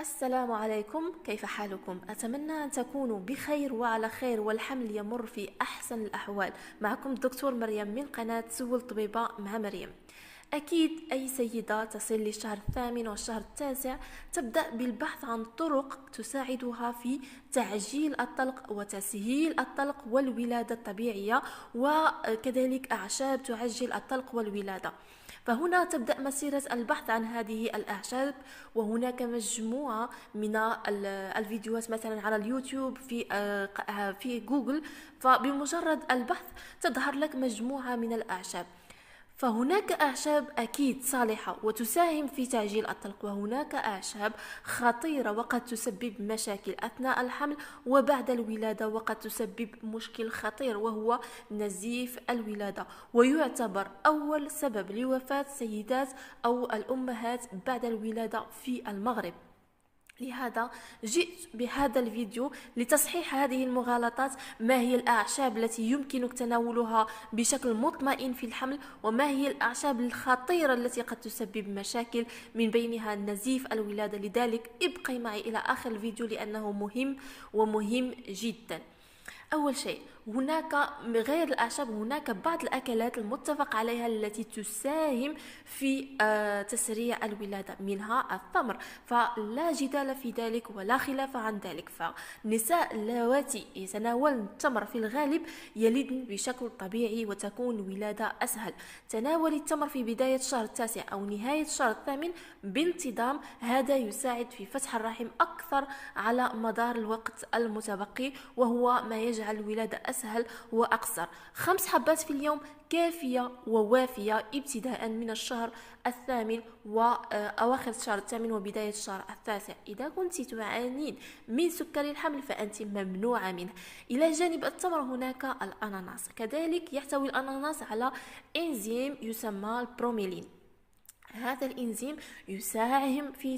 السلام عليكم، كيف حالكم؟ أتمنى أن تكونوا بخير وعلى خير والحمل يمر في أحسن الأحوال. معكم الدكتور مريم من قناة سول طبيبة مع مريم. أكيد أي سيدة تصل للشهر الثامن والشهر التاسع تبدأ بالبحث عن طرق تساعدها في تعجيل الطلق وتسهيل الطلق والولادة الطبيعية، وكذلك أعشاب تعجل الطلق والولادة. فهنا تبدأ مسيرة البحث عن هذه الأعشاب، وهناك مجموعة من الفيديوهات مثلا على اليوتيوب في جوجل. فبمجرد البحث تظهر لك مجموعة من الأعشاب. فهناك أعشاب أكيد صالحة وتساهم في تعجيل الطلق، وهناك أعشاب خطيرة وقد تسبب مشاكل أثناء الحمل وبعد الولادة، وقد تسبب مشكل خطير وهو نزيف الولادة، ويعتبر أول سبب لوفاة سيدات أو الأمهات بعد الولادة في المغرب. لهذا جئت بهذا الفيديو لتصحيح هذه المغالطات. ما هي الأعشاب التي يمكنك تناولها بشكل مطمئن في الحمل، وما هي الأعشاب الخطيرة التي قد تسبب مشاكل من بينها نزيف الولادة. لذلك ابقي معي إلى آخر الفيديو لأنه مهم ومهم جدا. أول شيء، هناك غير الأعشاب هناك بعض الأكلات المتفق عليها التي تساهم في تسريع الولادة، منها التمر، فلا جدال في ذلك ولا خلاف عن ذلك. فالنساء اللواتي يتناولن التمر في الغالب يلدن بشكل طبيعي وتكون ولادة أسهل. تناول التمر في بداية الشهر التاسع أو نهاية الشهر الثامن بانتظام، هذا يساعد في فتح الرحم أكثر على مدار الوقت المتبقي، وهو ما يجعل الولادة أسهل وأقصر. 5 حبات في اليوم كافية ووافية ابتداء من الشهر الثامن وأواخر الشهر الثامن وبداية الشهر التاسع. إذا كنت تعانين من سكري الحمل فأنت ممنوعة منه. إلى جانب التمر هناك الأناناس، كذلك يحتوي الأناناس على إنزيم يسمى البروميلين. هذا الإنزيم يساهم في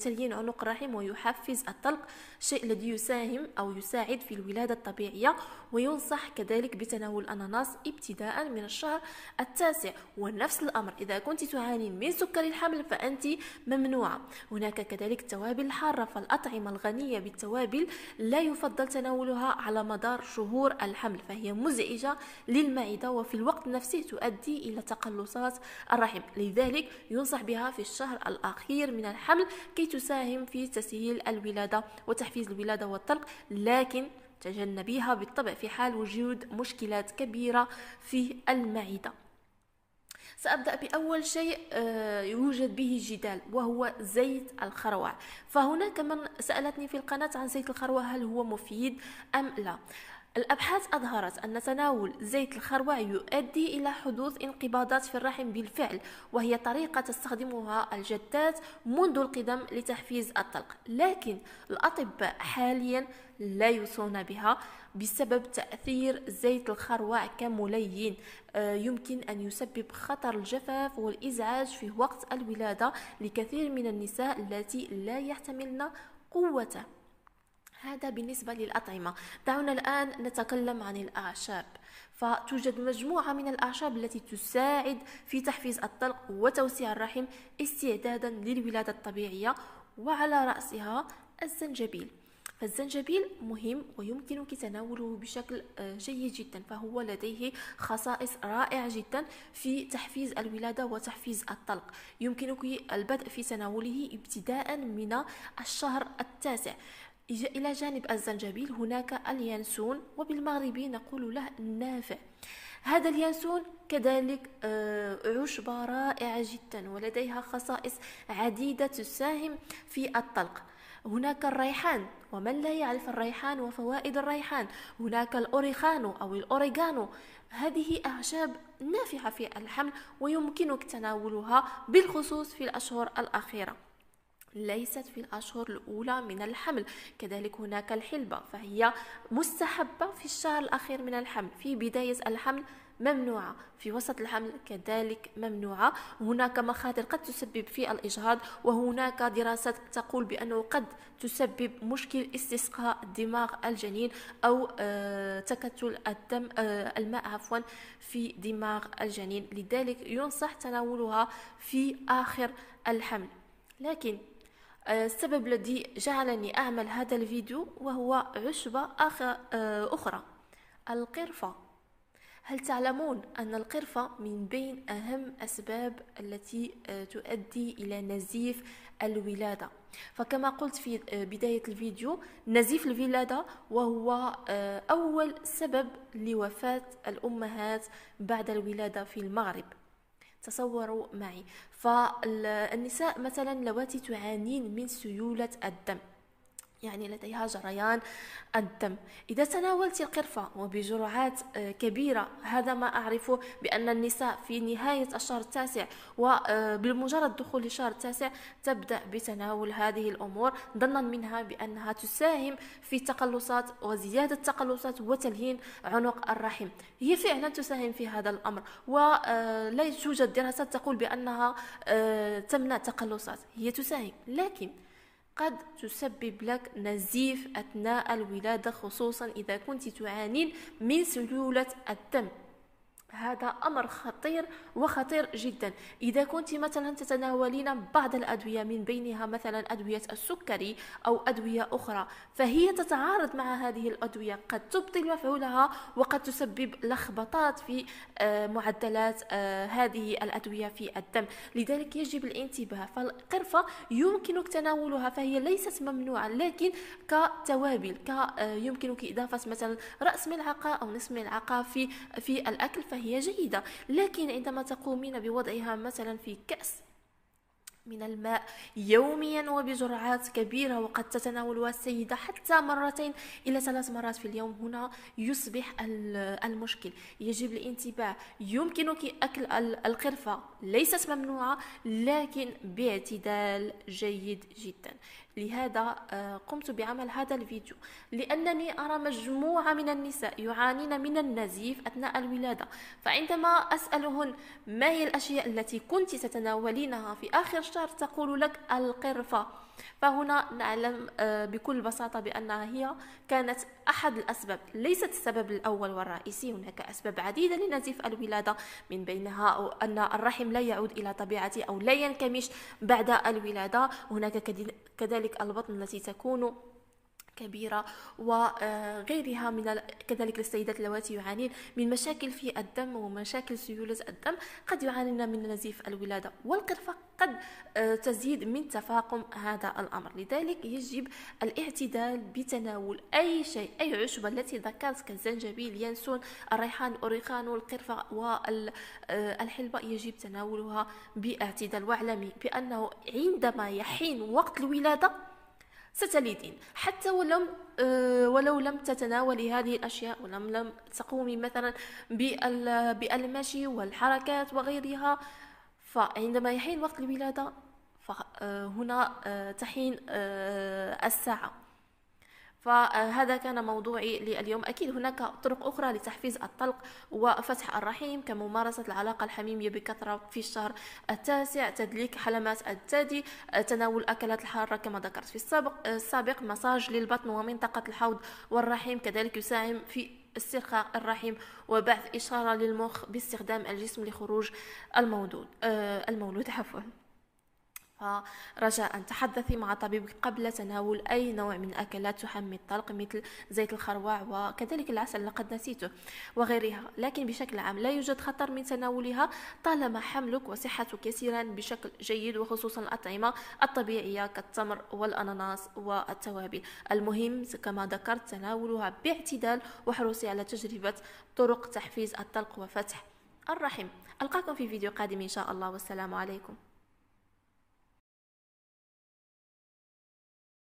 تليين عنق الرحم ويحفز الطلق، شيء الذي يساهم أو يساعد في الولادة الطبيعية. وينصح كذلك بتناول الأناناس ابتداء من الشهر التاسع. ونفس الأمر إذا كنت تعانين من سكر الحمل فأنت ممنوعة. هناك كذلك التوابل الحارة، فالأطعمة الغنية بالتوابل لا يفضل تناولها على مدار شهور الحمل، فهي مزعجة للمعدة وفي الوقت نفسه تؤدي إلى تقلصات الرحم. لذلك ينصح بها في الشهر الأخير من الحمل كي تساهم في تسهيل الولادة وتحفيز الولادة والطلق، لكن تجنبيها بالطبع في حال وجود مشكلات كبيرة في المعدة. سأبدأ بأول شيء يوجد به جدال، وهو زيت الخروع. فهناك من سألتني في القناة عن زيت الخروع، هل هو مفيد أم لا؟ الأبحاث أظهرت أن تناول زيت الخروع يؤدي إلى حدوث انقباضات في الرحم بالفعل، وهي طريقة تستخدمها الجدات منذ القدم لتحفيز الطلق، لكن الأطباء حاليا لا يوصون بها بسبب تأثير زيت الخروع كملين. يمكن أن يسبب خطر الجفاف والإزعاج في وقت الولادة لكثير من النساء التي لا يحتملن قوته. هذا بالنسبة للأطعمة. دعونا الآن نتكلم عن الأعشاب. فتوجد مجموعة من الأعشاب التي تساعد في تحفيز الطلق وتوسيع الرحم استعدادا للولادة الطبيعية، وعلى رأسها الزنجبيل. فالزنجبيل مهم ويمكنك تناوله بشكل جيد جدا، فهو لديه خصائص رائعة جدا في تحفيز الولادة وتحفيز الطلق. يمكنك البدء في تناوله ابتداء من الشهر التاسع. إلى جانب الزنجبيل هناك اليانسون، وبالمغربي نقول له النافع. هذا اليانسون كذلك عشبة رائعة جدا ولديها خصائص عديدة تساهم في الطلق. هناك الريحان، ومن لا يعرف الريحان وفوائد الريحان. هناك الأوريخانو أو الأوريغانو، هذه أعشاب نافعة في الحمل ويمكنك تناولها بالخصوص في الأشهر الأخيرة، ليست في الأشهر الأولى من الحمل. كذلك هناك الحلبة، فهي مستحبة في الشهر الأخير من الحمل. في بداية الحمل ممنوعة، في وسط الحمل كذلك ممنوعة. هناك مخاطر قد تسبب في الإجهاض، وهناك دراسات تقول بأنه قد تسبب مشكل استسقاء دماغ الجنين أو تكتل الدم الماء عفوا في دماغ الجنين. لذلك ينصح تناولها في آخر الحمل. لكن السبب الذي جعلني أعمل هذا الفيديو وهو عشبة أخرى، القرفة. هل تعلمون أن القرفة من بين أهم أسباب التي تؤدي إلى نزيف الولادة؟ فكما قلت في بداية الفيديو، نزيف الولادة وهو أول سبب لوفاة الأمهات بعد الولادة في المغرب. تصوروا معي، فالنساء مثلا اللواتي تعانين من سيولة الدم، يعني لديها جريان الدم، إذا تناولت القرفة وبجرعات كبيرة، هذا ما أعرفه بأن النساء في نهاية الشهر التاسع وبمجرد دخول الشهر التاسع تبدأ بتناول هذه الأمور ظنا منها بأنها تساهم في تقلصات وزيادة تقلصات وتلهين عنق الرحم. هي فعلا تساهم في هذا الأمر، ولا توجد دراسات تقول بأنها تمنع تقلصات، هي تساهم، لكن قد تسبب لك نزيف أثناء الولادة، خصوصا إذا كنت تعانين من سيولة الدم. هذا أمر خطير وخطير جدا. إذا كنت مثلا تتناولين بعض الأدوية، من بينها مثلا أدوية السكري أو أدوية أخرى، فهي تتعارض مع هذه الأدوية، قد تبطل مفعولها وقد تسبب لخبطات في معدلات هذه الأدوية في الدم. لذلك يجب الانتباه. فالقرفة يمكنك تناولها، فهي ليست ممنوعة، لكن كتوابل، يمكنك إضافة مثلا رأس ملعقة أو نصف ملعقة في الأكل، فهي جيدة. لكن عندما تقومين بوضعها مثلا في كأس من الماء يوميا وبجرعات كبيرة، وقد تتناولها السيدة حتى 2 إلى 3 مرات في اليوم، هنا يصبح المشكل. يجب الانتباه. يمكنك أكل القرفة، ليست ممنوعة، لكن باعتدال جيد جدا. لهذا قمت بعمل هذا الفيديو، لأنني أرى مجموعة من النساء يعانين من النزيف أثناء الولادة، فعندما أسألهن ما هي الأشياء التي كنت تتناولينها في آخر الشهر، تقول لك القرفة. فهنا نعلم بكل بساطة بأنها هي كانت أحد الأسباب، ليست السبب الأول والرئيسي. هناك أسباب عديدة لنزيف الولادة، من بينها أن الرحم لا يعود إلى طبيعته أو لا ينكمش بعد الولادة. هناك كذلك البطن التي تكون كبيرة، وغيرها من كذلك السيدات اللواتي يعانين من مشاكل في الدم ومشاكل سيولة الدم، قد يعانين من نزيف الولادة، والقرفة قد تزيد من تفاقم هذا الأمر. لذلك يجب الاعتدال بتناول أي شيء، أي عشبة التي ذكرت كالزنجبيل، ينسون، الريحان، الأوريغانو، القرفة والحلبة، يجب تناولها باعتدال. واعلمي بأنه عندما يحين وقت الولادة ستلدين، حتى ولو لم تتناولي هذه الأشياء، ولم تقومي مثلا بالمشي والحركات وغيرها، فعندما يحين وقت الولادة فهنا تحين الساعة. فهذا كان موضوعي لليوم. أكيد هناك طرق أخرى لتحفيز الطلق وفتح الرحم، كممارسة العلاقة الحميمية بكثرة في الشهر التاسع، تدليك حلمات الثدي، تناول الأكلات الحارة كما ذكرت في السابق، مساج للبطن ومنطقة الحوض والرحم، كذلك يساهم في استرخاء الرحم، وبعث إشارة للمخ باستخدام الجسم لخروج المولود عفوا. فرجاء تحدثي مع طبيبك قبل تناول أي نوع من أكلات تحمي الطلق، مثل زيت الخروع وكذلك العسل لقد نسيته وغيرها. لكن بشكل عام لا يوجد خطر من تناولها طالما حملك وصحتك يسيران بشكل جيد، وخصوصا الأطعمة الطبيعية كالتمر والأناناس والتوابل. المهم كما ذكرت تناولها باعتدال، وحرصي على تجربة طرق تحفيز الطلق وفتح الرحم. ألقاكم في فيديو قادم إن شاء الله، والسلام عليكم.